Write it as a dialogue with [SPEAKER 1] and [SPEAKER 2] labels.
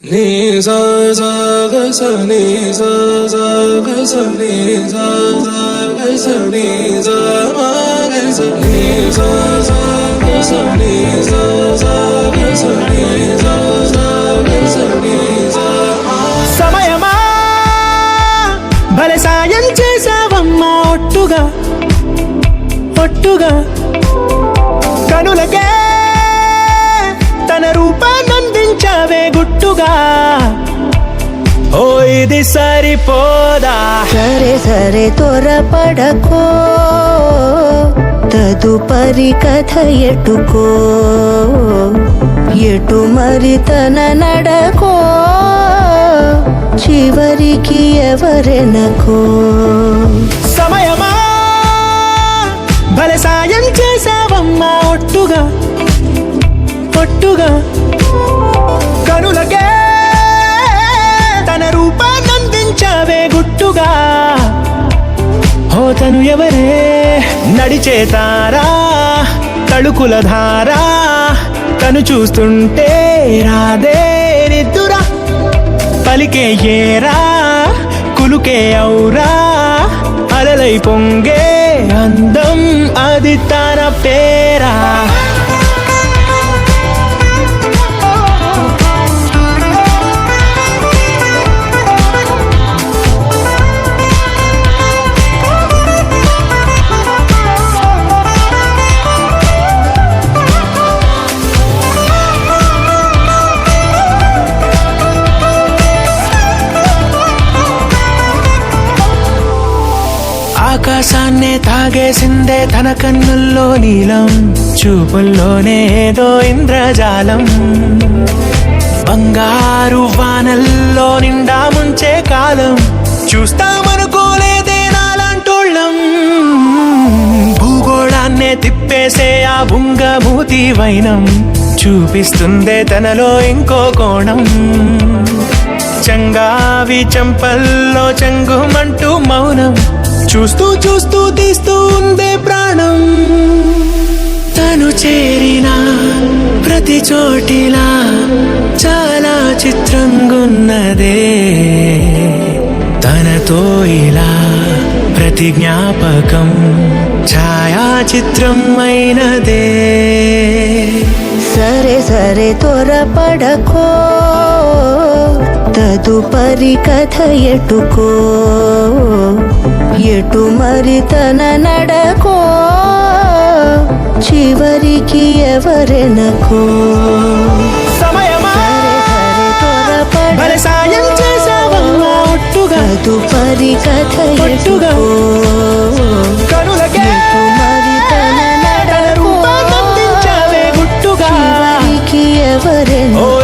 [SPEAKER 1] ni sa sa ga sa ni sa sa ga sa ni sa sa ga sa ni sa ma ga sa ni sa sa ga sa ni sa sa ga sa ni sa sa ga sa ni sa
[SPEAKER 2] సమయమా భలే సాయం చేసావమ్మా ఒట్టుగా ఒట్టుగా కనులకే తన రూపాన్నందించావే గుట్టుగా ఓ ఇది సరిపోదా
[SPEAKER 3] సరే సరే త్వరపడకో తదుపరి కథ ఎటుకో ఎటు మరి తన నడకో చివరికి ఎవరెనకో
[SPEAKER 2] సమయమా భలే సాయం చేసావమ్మా ఒట్టుగా ఒట్టుగా కనులకే తన రూపాన్నందించావే గుట్టుగా ఓ తను ఎవరే నడిచే తారా తళుకుల ధారా తను చూస్తుంటే రాదే నిద్దురా పలికే ఏరా కులుకే ఔరా అలలై పొంగే అందం అది తన పేరా ఆకాశాన్నే తాగేసిందే తన కన్నుల్లో నీలం చూపుల్లోనే ఏదో ఇంద్రజాలం బంగారు వానల్లో నిండా ముంచే కాలం చూస్తామనుకోలేదే నాలాంటోళ్ళం భూగోళాన్నే తిప్పేసే ఆ బుంగమూతి వైనం చూపిస్తుందే తనలో ఇంకో కోణం చంగావి చంపల్లో చంగుమంటూ మౌనం చూస్తూ చూస్తూ తీస్తూ ఉందే ప్రాణం తను చేరిన ప్రతి చోటిలా చాలా చిత్రంగున్నదే తనతో ఇలా ప్రతి జ్ఞాపకం ఛాయాచిత్రం అయినదే
[SPEAKER 3] సరే సరే త్వరపడకో తదుపరి కథ ఎటుకో ఎటు మరి తన నడకో చివరికి ఎవరెనకో
[SPEAKER 2] సమయమా భలే సాయం చేసావమ్మా ఒట్టుగా
[SPEAKER 3] తదుపరి కథ
[SPEAKER 2] ఒట్టుగా
[SPEAKER 3] ఎటుకో
[SPEAKER 2] కనులకే
[SPEAKER 3] ఎటు మరి తన
[SPEAKER 2] తన
[SPEAKER 3] నడకో
[SPEAKER 2] రూపాన్నందించావే గుట్టుగా
[SPEAKER 3] చివరికి ఎవరెనకో
[SPEAKER 2] ఓ